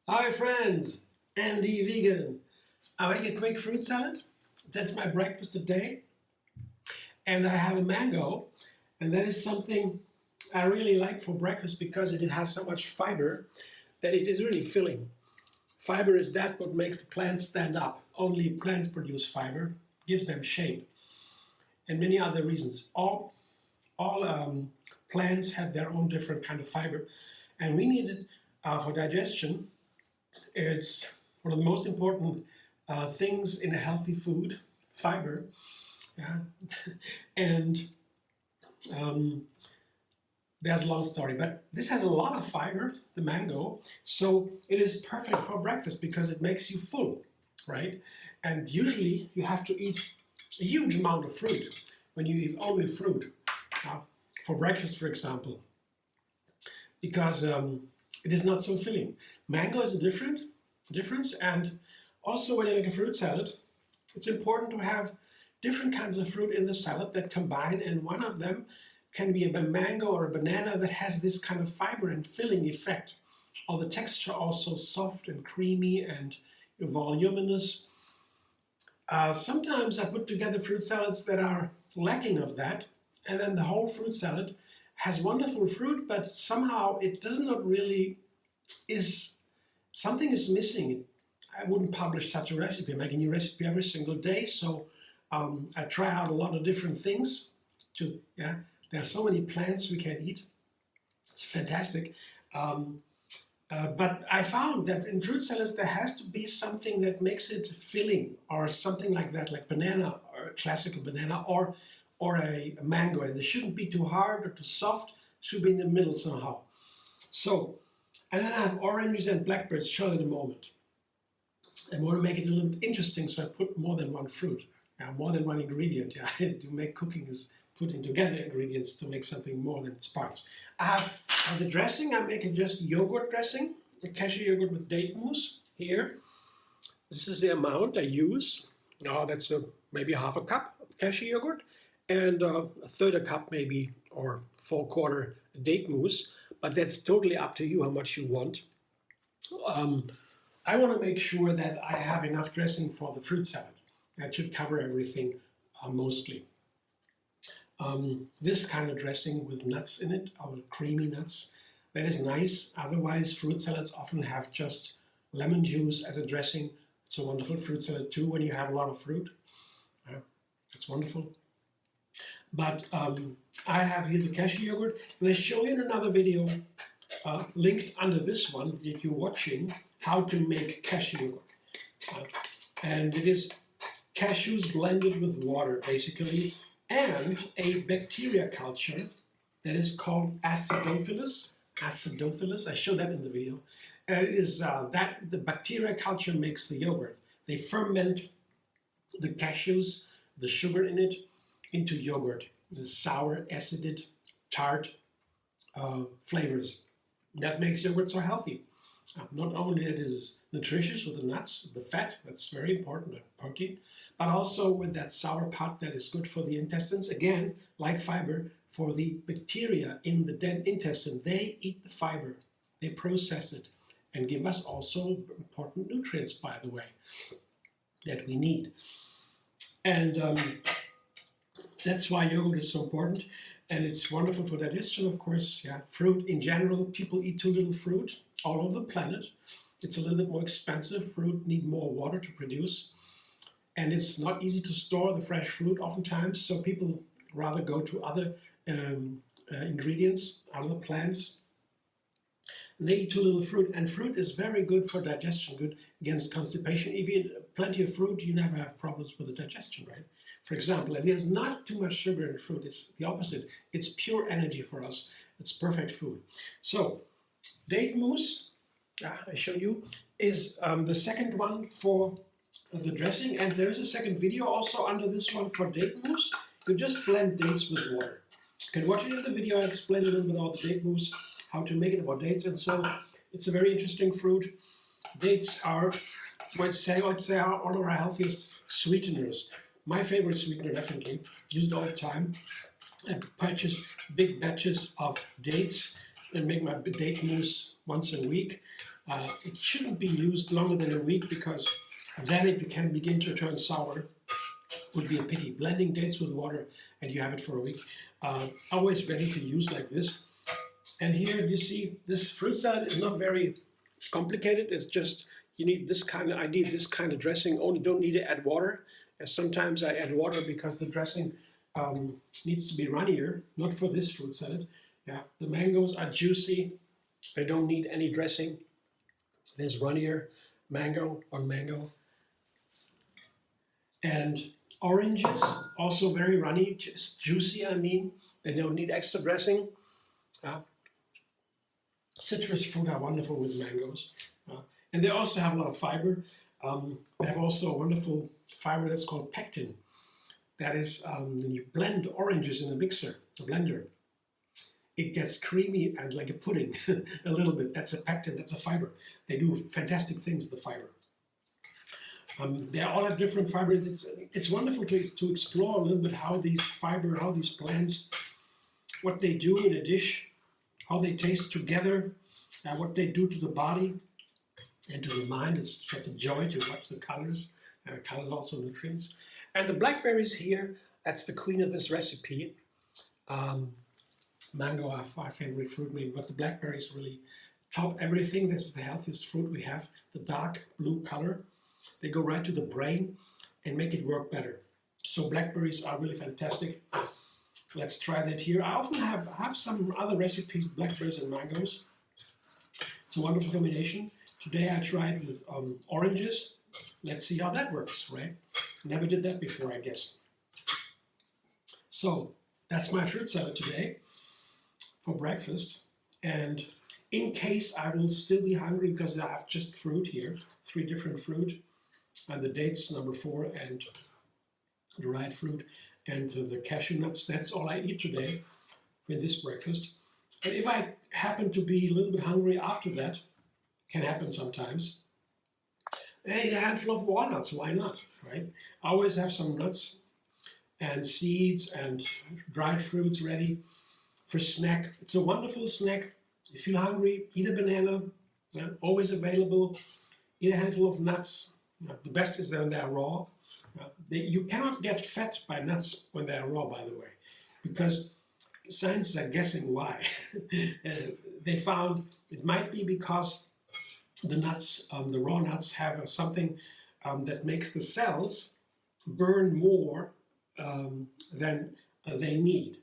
Hi friends, Andy Vegan. I make a quick fruit salad. That's my breakfast today. And I have a mango, and that is something I really like for breakfast because it has so much fiber that it is really filling. Fiber is that what makes the plants stand up. Only plants produce fiber, gives them shape, and many other reasons. All plants have their own different kind of fiber, and we need it for digestion. It's one of the most important things in a healthy food, fiber. Yeah. And there's a long story, but this has a lot of fiber, the mango, so it is perfect for breakfast because it makes you full, right? And usually you have to eat a huge amount of fruit when you eat only fruit for breakfast, for example, because it is not so filling. Mango is a difference, and also when you make a fruit salad, it's important to have different kinds of fruit in the salad that combine, and one of them can be a mango or a banana that has this kind of fiber and filling effect. Or the texture also soft and creamy and voluminous. Sometimes I put together fruit salads that are lacking of that, and then the whole fruit salad has wonderful fruit, but somehow it does not really something is missing. I wouldn't publish such a recipe. I make a new recipe every single day, so I try out a lot of different things. There are so many plants we can eat. It's fantastic. But I found that in fruit salads there has to be something that makes it filling, or something like that, like banana, or a classical banana, or a mango. And they shouldn't be too hard or too soft. It should be in the middle somehow. So, and then I have oranges and blackberries, show in a moment. I want to make it a little bit interesting, so I put more than one fruit, more than one ingredient. To make cooking is putting together ingredients to make something more than its parts. I have the dressing. I'm making just yogurt dressing, the cashew yogurt with date mousse here. This is the amount I use. That's maybe half a cup of cashew yogurt, and a third a cup maybe, or 4/4 date mousse. But that's totally up to you how much you want. I want to make sure that I have enough dressing for the fruit salad. That should cover everything mostly. This kind of dressing with nuts in it, or creamy nuts, that is nice. Otherwise, fruit salads often have just lemon juice as a dressing. It's a wonderful fruit salad too when you have a lot of fruit. It's wonderful. But I have here the cashew yogurt, and I show you in another video linked under this one that you're watching, how to make cashew yogurt. And it is cashews blended with water, basically, and a bacteria culture that is called acidophilus. Acidophilus, I show that in the video. And it is that the bacteria culture makes the yogurt. They ferment the cashews, the sugar in it, into yogurt. The sour, acided, tart flavors. That makes yogurt so healthy. Not only it is nutritious with the nuts, the fat, that's very important, the protein, but also with that sour part that is good for the intestines. Again, like fiber, for the bacteria in the intestine, they eat the fiber, they process it, and give us also important nutrients, by the way, that we need. And that's why yogurt is so important. And it's wonderful for digestion, of course. Fruit in general, people eat too little fruit all over the planet. It's a little bit more expensive. Fruit need more water to produce. And it's not easy to store the fresh fruit oftentimes, so people rather go to other ingredients out of the plants. They eat too little fruit, and fruit is very good for digestion, good against constipation. If you eat plenty of fruit, you never have problems with the digestion, right? For example, and there's not too much sugar in fruit. It's the opposite. It's pure energy for us. It's perfect food. So, date mousse, I show you, is the second one for the dressing. And there is a second video also under this one for date mousse. You just blend dates with water. You can watch it in the video. I explain a little bit about the date mousse, how to make it, about dates, and so it's a very interesting fruit. Dates are, I'd say, are one of our healthiest sweeteners. My favorite sweetener, definitely, used all the time. I purchase big batches of dates and make my date mousse once a week. It shouldn't be used longer than a week because then it can begin to turn sour. Would be a pity. Blending dates with water and you have it for a week. Always ready to use like this. And here you see this fruit salad is not very complicated. It's just you need this kind of, I need this kind of dressing. Only don't need to add water. And sometimes I add water because the dressing needs to be runnier. Not for this fruit salad. Yeah, the mangoes are juicy. They don't need any dressing. There's runnier mango on mango. And oranges, also very runny, just juicy, I mean. They don't need extra dressing. Citrus fruit are wonderful with mangoes. And they also have a lot of fiber. They have also a wonderful fiber that's called pectin. That is, when you blend oranges in a mixer, a blender, it gets creamy and like a pudding, a little bit. That's a pectin, that's a fiber. They do fantastic things, the fiber. They all have different fibers. It's wonderful to explore a little bit how these fiber, how these plants, what they do in a dish, how they taste together, what they do to the body and to the mind. It's just a joy to watch the colors, colors also nutrients. And the blackberries here, that's the queen of this recipe. Mango are my favorite fruit, maybe, but the blackberries really top everything. This is the healthiest fruit we have, the dark blue color. They go right to the brain and make it work better. So blackberries are really fantastic. Let's try that here. I often have some other recipes, blackberries and mangoes. It's a wonderful combination. Today I tried with oranges. Let's see how that works, right? Never did that before, I guess. So that's my fruit salad today for breakfast. And in case I will still be hungry because I have just fruit here, 3 different fruit, and the dates, number 4, and the dried fruit, and the cashew nuts. That's all I eat today for this breakfast. And if I happen to be a little bit hungry after that, can happen sometimes, I eat a handful of walnuts, why not, right? I always have some nuts and seeds and dried fruits ready for snack. It's a wonderful snack. You feel hungry, eat a banana, always available. Eat a handful of nuts. The best is when they are raw. You cannot get fat by nuts when they are raw, by the way, because scientists are guessing why. They found it might be because the nuts, the raw nuts, have something that makes the cells burn more than they need.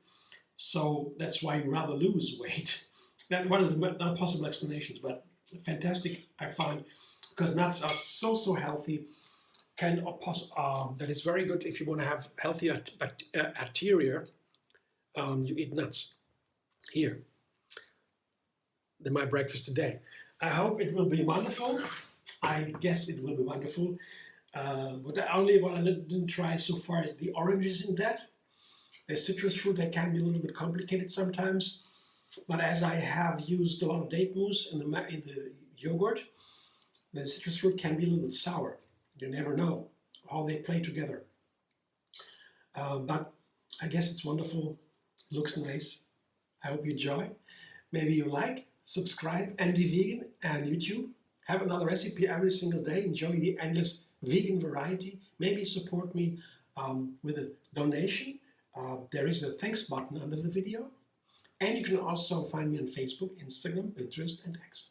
So that's why you rather lose weight. That's one of the not possible explanations, but fantastic, I find, because nuts are so healthy. That is very good if you want to have healthy arteria. You eat nuts. Here, my breakfast today. I hope it will be wonderful. I guess it will be wonderful. But the only one I didn't try so far is the oranges in that. The citrus fruit, they can be a little bit complicated sometimes. But as I have used a lot of date mousse in the yogurt, the citrus fruit can be a little bit sour. You never know how they play together. But I guess it's wonderful. Looks nice. I hope you enjoy. Maybe you like. Subscribe, Andy Vegan, and YouTube. Have another recipe every single day. Enjoy the endless vegan variety. Maybe support me with a donation. There is a thanks button under the video. And you can also find me on Facebook, Instagram, Pinterest, and X.